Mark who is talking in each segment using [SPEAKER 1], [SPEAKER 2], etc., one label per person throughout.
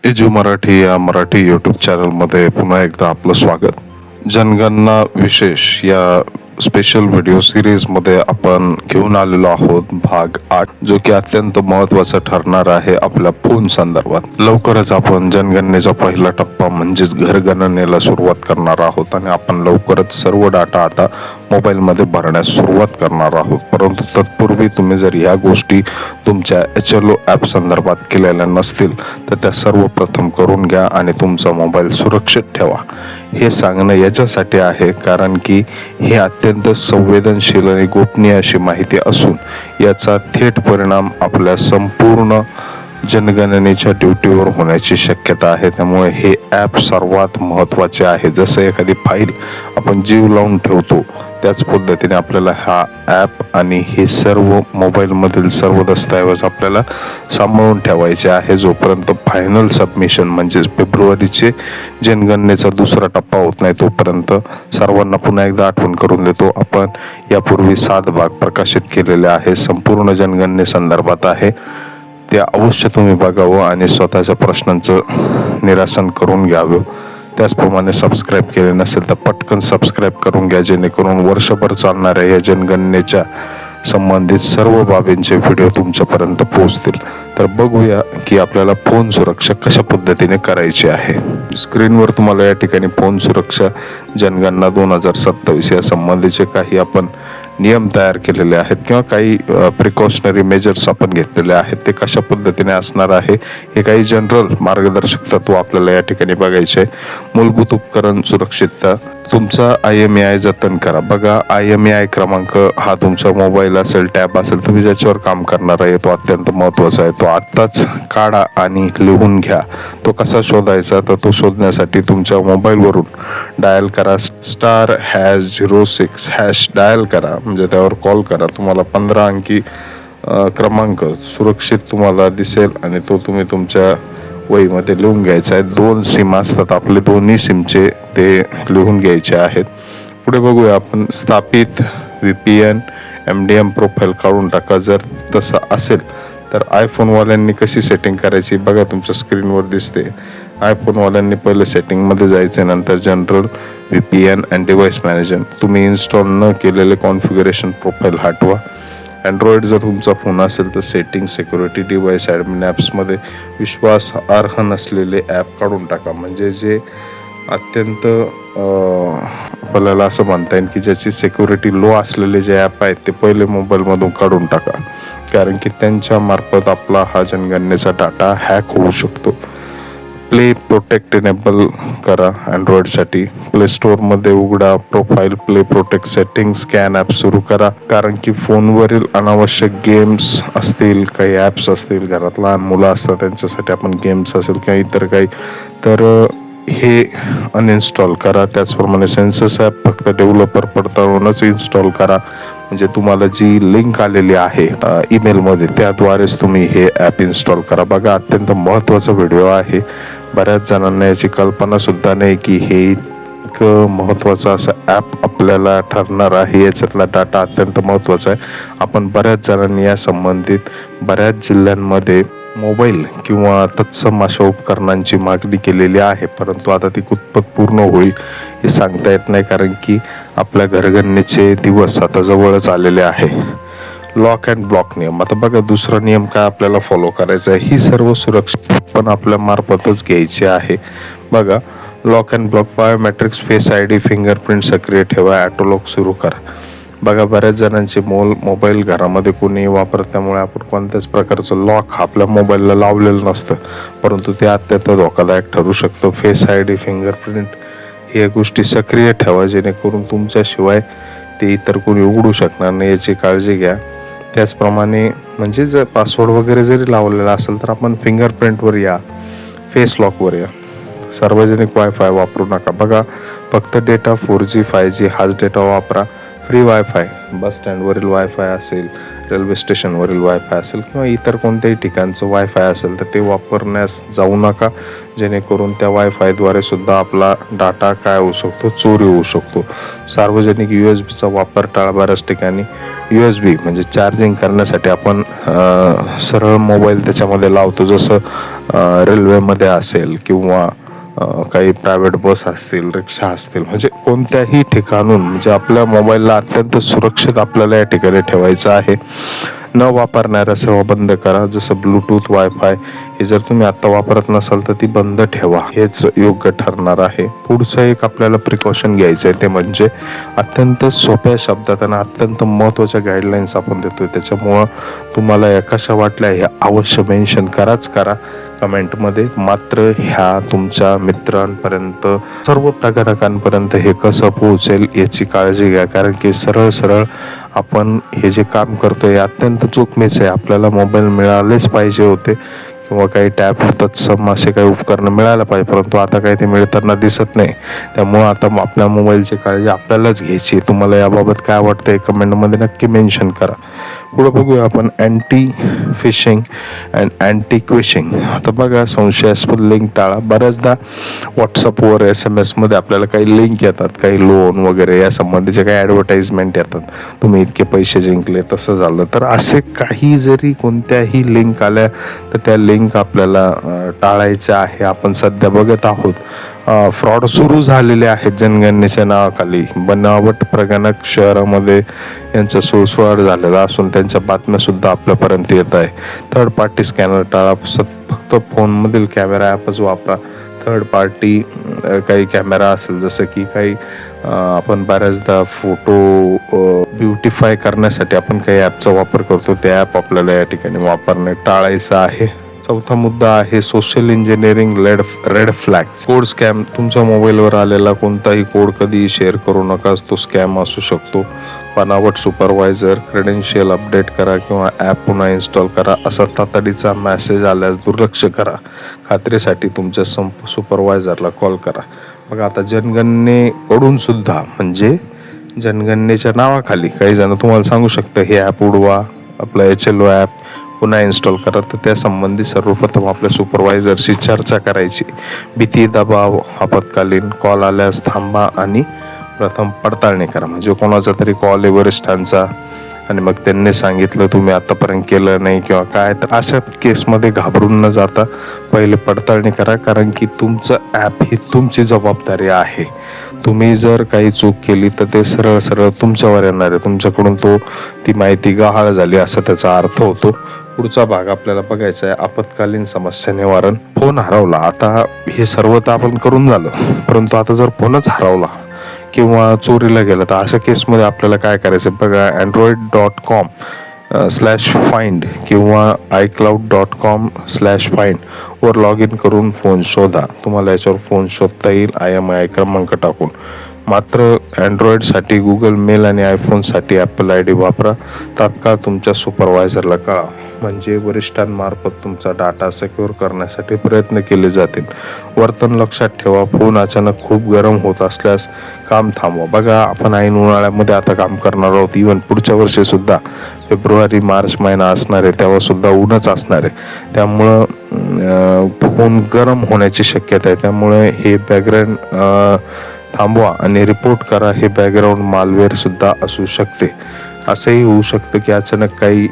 [SPEAKER 1] Edu Marathi या Marathi YouTube चॅनलमध्ये पुन्हा एकदा आपलं स्वागत. जनगणना विशेष या स्पेशल व्हिडिओ सिरीजमध्ये आपण घेऊन आलेलो आहोत भाग 8, जो की अत्यंत महत्त्वाचा ठरणार आहे आपल्या फोन संदर्भात. लवकरच आपण जनगणनेचा पहिला टप्पा म्हणजेच घरगणनेला सुरुवात करणार आहोत आणि आपण लवकरच सर्व डाटा आता मोबाईलमध्ये भरण्यास सुरुवात करणार आहोत. परंतु तत्पूर्वी तुम्ही जर या गोष्टी तुमच्या HLO ॲप संदर्भात केलेल्या नसतील तर त्या सर्वप्रथम करून घ्या आणि तुमचा मोबाईल सुरक्षित ठेवा. हे सांगणं याच्यासाठी आहे कारण की हे अत्यंत संवेदनशील आणि गोपनीय अशी माहिती असून याचा थेट परिणाम आपल्या संपूर्ण जनगणनेच्या ड्युटीवर होण्याची शक्यता आहे. त्यामुळे हे ॲप सर्वात महत्त्वाचे आहे. जसं एखादी फाईल आपण जीव लावून ठेवतो त्याच पद्धतीने आपल्याला हा ॲप आणि हे सर्व मोबाईलमधील सर्व दस्तऐवज आपल्याला सांभाळून ठेवायचे आहे. जोपर्यंत फायनल सबमिशन म्हणजेच फेब्रुवारीचे जनगणनेचा दुसरा टप्पा होत नाही तोपर्यंत सर्वांना पुन्हा एकदा आठवण करून देतो. आपण यापूर्वी 7 भाग प्रकाशित केलेले आहे, संपूर्ण जनगणनेसंदर्भात आहे. ते अवश्य तुम्ही बघावं आणि स्वतःच्या प्रश्नांचं निरासन करून घ्यावं. त्याचप्रमाणे सबस्क्राईब केले नसेल तर पटकन सबस्क्राईब करून घ्या, जेणेकरून वर्षभर चालणाऱ्या या जनगणनेच्या संबंधित सर्व बाबींचे व्हिडिओ तुमच्यापर्यंत पोहोचतील. तर बघूया की आपल्याला फोन सुरक्षा कशा पद्धतीने करायची आहे. स्क्रीनवर तुम्हाला या ठिकाणी फोन सुरक्षा जनगणना 2027 या संबंधीचे काही आपण नियम तयार केलेले आहेत किंवा काही प्रिकॉशनरी मेजर्स आपण घेतलेले आहेत. ते कशा पद्धतीने असणार आहे हे काही जनरल मार्गदर्शक तत्व आपल्याला या ठिकाणी बघायचे आहे. मूलभूत उपकरण सुरक्षितता, तुमचा IMEI जतन करा. बघा, IMEI क्रमांक हा तुमचा मोबाईल असेल, टॅब असेल, तुम्ही ज्याच्यावर काम करणार आहे तो अत्यंत महत्त्वाचा आहे. तो आत्ताच काढा आणि लिहून घ्या. तो कसा शोधायचा तर तो शोधण्यासाठी तुमच्या मोबाईलवरून डायल करा *#06# डायल करा, म्हणजे त्यावर कॉल करा. तुम्हाला 15 अंकी क्रमांक सुरक्षित तुम्हाला दिसेल आणि तो तुम्ही तुमच्या वहीमध्ये लिहून घ्यायचा आहे. 2 सिम असतात आपले, दोन्ही सिमचे ते लिहून घ्यायचे आहेत. पुढे बघूया आपण स्थापित VPN MDM प्रोफाईल काढून टाका. जर तसं असेल तर आयफोनवाल्यांनी कशी सेटिंग करायची बघा, तुमच्या स्क्रीनवर दिसते. आयफोनवाल्यांनी पहिले सेटिंगमध्ये जायचे, नंतर general VPN and device manager. तुम्ही इन्स्टॉल न केलेले कॉन्फिगरेशन प्रोफाईल हटवा. अँड्रॉइड जर तुमचा फोन असेल तर सेटिंग, सिक्युरिटी, डिव्हाइस ॲडमिन ॲप्समध्ये विश्वासार्ह नसलेले ॲप काढून टाका. म्हणजे जे अत्यंत आपल्याला असं म्हणता येईल की ज्याची सिक्युरिटी लो असलेले जे ॲप आहेत ते पहिले मोबाईलमधून काढून टाका, कारण की त्यांच्या मार्फत आपला हा जनगणनेचा डाटा हॅक होऊ शकतो. प्ले प्रोटेक्ट इनेबल करा अँड्रॉइडसाठी. प्ले स्टोअरमध्ये उघडा profile play protect setting, scan app सुरू करा, कारण की फोनवरील अनावश्यक गेम्स असतील, काही ॲप्स असतील, घरात लहान मुलं असतात त्यांच्यासाठी आपण गेम्स असेल किंवा इतर काही, तर हे अनइन्स्टॉल करा. त्याचप्रमाणे सेन्सस ॲप फक्त डेव्हलपर पडताळूनच इन्स्टॉल करा, म्हणजे तुम्हाला जी लिंक आलेली आहे ईमेलमध्ये त्याद्वारेच तुम्ही हे ॲप इन्स्टॉल करा. बघा, अत्यंत महत्त्वाचा व्हिडिओ आहे. बऱ्याच जणांना याची कल्पना सुद्धा नाही की हे इतकं महत्त्वाचं असं ॲप आपल्याला ठरणार आहे. याच्यातला डाटा अत्यंत महत्त्वाचा आहे. आपण बऱ्याच जणांनी या संबंधित बऱ्याच जिल्ह्यांमध्ये मोबाईल किंवा तत्सम अशा उपकरणांची मागणी केलेली आहे, परंतु आता ती कुतपत पूर्ण होईल हे सांगता येत नाही, कारण की आपल्या घरगणनेचे दिवस आता जवळच आलेले आहे. लॉक अँड ब्लॉक नियम. आता बघा, दुसरा नियम काय आपल्याला फॉलो करायचा आहे. ही सर्व सुरक्षा पण आपल्या मार्फतच घ्यायची आहे. बघा, lock and block, biometrics, face ID, fingerprint सक्रिय ठेवा, ॲटो लॉक सुरू करा. बघा, बऱ्याच जणांचे मोबाईल घरामध्ये कोणी वापरत, त्यामुळे आपण कोणत्याच प्रकारचं लॉक आपल्या मोबाईलला लावलेलं नसतं, परंतु ते अत्यंत धोकादायक ठरू शकतं. फेस ID, फिंगरप्रिंट या गोष्टी सक्रिय ठेवा, जेणेकरून तुमच्याशिवाय ते इतर कोणी उघडू शकणार नाही, याची काळजी घ्या. त्याचप्रमाणे म्हणजे जर पासवर्ड वगैरे जरी लावलेला असेल तर आपण फिंगरप्रिंटवर या, फेस लॉकवर या. सार्वजनिक वायफाय वापरू नका. बघा, फक्त डेटा 4G 5G हाच डेटा वापरा. फ्री वायफाय, बस स्टँडवरील वायफाय असेल, रेल्वे स्टेशनवरील वायफाय असेल किंवा इतर कोणत्याही ठिकाणचं वायफाय असेल तर ते वापरण्यास जाऊ नका, जेणेकरून त्या वायफायद्वारे सुद्धा आपला डाटा काय होऊ शकतो, चोरी होऊ शकतो. सार्वजनिक USB चा वापर टाळा. बऱ्याच ठिकाणी USB म्हणजे चार्जिंग करण्यासाठी आपण सरळ मोबाईल त्याच्यामध्ये लावतो, जसं रेल्वेमध्ये असेल किंवा काही प्रायव्हेट बस असतील, रिक्षा असतील, म्हणजे कोणत्याही ठिकाणून म्हणजे आपल्या मोबाईलला अत्यंत सुरक्षित आपल्याला या ठिकाणी ठेवायचं आहे. न वापरणाऱ्या सेवा बंद करा, जसं ब्लूटूथ, वायफाय हे जर तुम्ही आता वापरत नसाल तर ती बंद ठेवा, हेच योग्य ठरणार आहे. पुढचं एक आपल्याला प्रिकॉशन घ्यायचं आहे ते म्हणजे अत्यंत सोप्या शब्दात आणि अत्यंत महत्त्वाच्या गाईडलाईन्स आपण देतोय, त्याच्यामुळं तुम्हाला या कशा वाटल्या हे अवश्य मेन्शन करा कमेंटमध्ये. मात्र ह्या तुमच्या मित्रांपर्यंत, सर्व प्रकरणांपर्यंत हे कसं पोहोचेल याची काळजी घ्या, कारण की सरळ आपण हे जे काम करतोय अत्यंत जोखमीचं आहे. आपल्याला मोबाईल मिळालेच पाहिजे होते किंवा काही टॅब तत्सम असे काही उपकरणं मिळायला पाहिजे, परंतु आता काही ते मिळताना दिसत नाही. त्यामुळं आता आपल्या मोबाईलची काळजी आपल्यालाच घ्यायची. तुम्हाला याबाबत काय वाटतं कमेंटमध्ये नक्की मेन्शन करा. पुढे बघूया आपण अँटी फिशिंग अँड अँटी क्विशिंग. आता बघा, संशयास्पद लिंक टाळा. बऱ्याचदा व्हॉट्सअपवर SMS मध्ये आपल्याला काही लिंक येतात, काही लोन वगैरे या संबंधीचे काही ॲडव्हर्टाइजमेंट येतात, तुम्ही इतके पैसे जिंकले, तसं झालं. तर असे काही जरी कोणत्याही लिंक आल्या तर त्या लिंक आपल्याला टाळायच्या आहे. आपण सध्या बघत आहोत फ्रॉड सुरू झालेले आहेत जनगणनेच्या नावाखाली. बनावट प्रगणक शहरामध्ये यांचा सुळसुळाट झालेला असून त्यांच्या बातम्या सुद्धा आपल्यापर्यंत येत आहे. थर्ड पार्टी स्कॅनर टाळा. फक्त फोनमधील कॅमेरा ॲपच वापरा. थर्ड पार्टी काही कॅमेरा असेल, जसं की काही आपण बऱ्याचदा फोटो ब्युटिफाय करण्यासाठी आपण काही ॲपचा वापर करतो, ते ॲप आपल्याला या ठिकाणी वापरणे टाळायचं आहे. चौथा मुद्दा आहे social engineering red flags. Code scam. तुमच्या मोबाईलवर आलेला कोणताही कोड कधीही शेअर करू नका, तो स्कॅम असू शकतो. बनावट सुपरवायझर. क्रेडेन्शियल अपडेट करा किंवा ॲप पुन्हा इन्स्टॉल करा असा तातडीचा मेसेज आल्यास दुर्लक्ष करा. खात्रीसाठी तुमच्या सुपरवायझरला कॉल करा. बघा, आता जनगणनेकडून सुद्धा म्हणजे जनगणनेच्या नावाखाली काही जण तुम्हाला सांगू शकतं हे ॲप उडवा, आपला HLO ॲप पुन्हा इन्स्टॉल करा. तर त्यासंबंधी सर्वप्रथम आपल्या सुपरवायझरशी चर्चा करायची. भीती, दबाव, आपत्कालीन कॉल आल्यास थांबा आणि प्रथम पडताळणी करा. म्हणजे कोणाचा तरी कॉल आहे वरिष्ठांचा आणि मग त्यांनी सांगितलं तुम्ही आतापर्यंत केलं नाही किंवा काय, तर अशा केसमध्ये घाबरून न जाता पहिले पडताळणी करा, कारण की तुमचं ॲप ही तुमची जबाबदारी आहे. तुम्ही जर काही चूक केली तर ते सरळ तुमच्यावर येणार आहे. तुमच्याकडून ती माहिती गहाळ झाली असा त्याचा अर्थ होतो. पुढचा भाग आपल्याला बघायचा आहे आपत्कालीन समस्या निवारण. फोन हरवला. आता हे सर्व तर आपण करून झालं, परंतु आता जर फोनच हरवला किंवा चोरीला गेला तर अशा केसमध्ये आपल्याला काय करायचं बघा. android.com/find किंवा iCloud.com/find वर लॉग इन करून फोन शोधा. तुम्हाला याच्यावर फोन शोधता येईल IMEI क्रमांक टाकून. मात्र अँड्रॉइडसाठी गुगल मेल आणि आयफोनसाठी ॲपल ID वापरा. तात्काळ तुमच्या सुपरवायझरला कळवा, म्हणजे वरिष्ठांमार्फत तुमचा डाटा सिक्युअर करण्यासाठी प्रयत्न केले जातील. वर्तन लक्षात ठेवा. फोन अचानक खूप गरम होत असल्यास काम थांबवा. बघा, आपण ऐन उन्हाळ्यामध्ये आता काम करणार आहोत. इव्हन पुढच्या वर्षी सुद्धा फेब्रुवारी मार्च महिना असणार आहे, तेव्हा सुद्धा ऊनच असणार आहे. त्यामुळं फोन गरम होण्याची शक्यता आहे. त्यामुळे हे बॅकग्राऊंड थांबवा आणि रिपोर्ट करा. हे बॅकग्राऊंड मालवेअर सुद्धा असू शकते. असंही होऊ शकतं की अचानक काही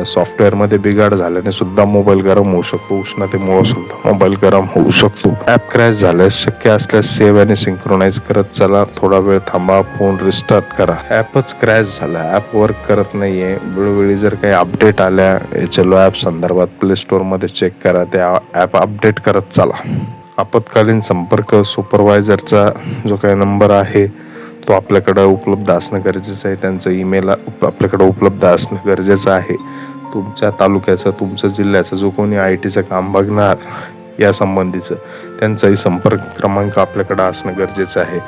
[SPEAKER 1] सॉफ्टवेअरमध्ये बिघाड झाल्याने सुद्धा मोबाईल गरम होऊ शकतो. उष्णतेमुळे सुद्धा मोबाईल गरम होऊ शकतो. ॲप क्रॅश झाल्यास शक्य असल्यास सेव्ह आणि सिंक्रोनाइज करत चला. थोडा वेळ थांबा, फोन रिस्टार्ट करा. ॲपच क्रॅश झाला, ॲप वर्क करत नाहीये, वेळोवेळी जर काही अपडेट आल्या HLO ॲप संदर्भात प्ले स्टोअरमध्ये चेक करा. त्या ॲप अपडेट करत चला. आपत्कालीन संपर्क. सुपरवायझरचा जो काही नंबर आहे तो आपल्याकडं उपलब्ध असणं गरजेचं आहे. त्यांचं ईमेल आपल्याकडं उपलब्ध असणं गरजेचं आहे. तुमच्या तालुक्याचं, तुमच्या जिल्ह्याचं जो कोणी IT काम बघणार या संबंधीचं त्यांचाही संपर्क क्रमांक आपल्याकडं असणं गरजेचं आहे.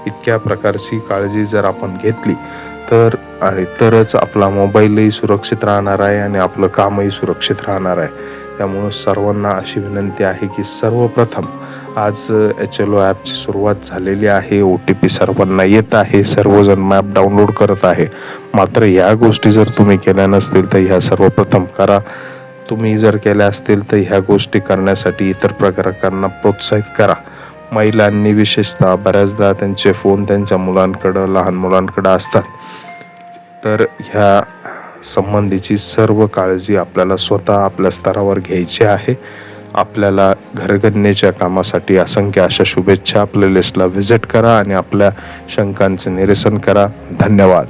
[SPEAKER 1] इतक्या प्रकारची काळजी जर आपण घेतली तरच आपला मोबाईलही सुरक्षित राहणार आहे आणि आपलं कामही सुरक्षित राहणार आहे. त्यामुळं सर्वांना अशी विनंती आहे की सर्वप्रथम आज HLO ॲपची सुरुवात झालेली आहे. OTP सर्वांना येत आहे. सर्वजण मॅप डाउनलोड करत आहे. मात्र ह्या गोष्टी जर तुम्ही केल्या नसतील तर ह्या सर्वप्रथम करा. तुम्ही जर केल्या असतील तर ह्या गोष्टी करण्यासाठी इतर प्रकारांना प्रोत्साहित करा. महिलांनी विशेषतः बऱ्याचदा त्यांचे फोन त्यांच्या मुलांकडं, लहान मुलांकडं असतात. तर ह्या संबंधीची सर्व काळजी आपल्याला स्वतः आपल्या स्तरावर घ्यायची आहे. आपल्याला घरगणनेच्या कामासाठी असंख्य अशा शुभेच्छा. आपल्या लिस्टला व्हिजिट करा आणि आपल्या शंकांचे निरसन करा. धन्यवाद.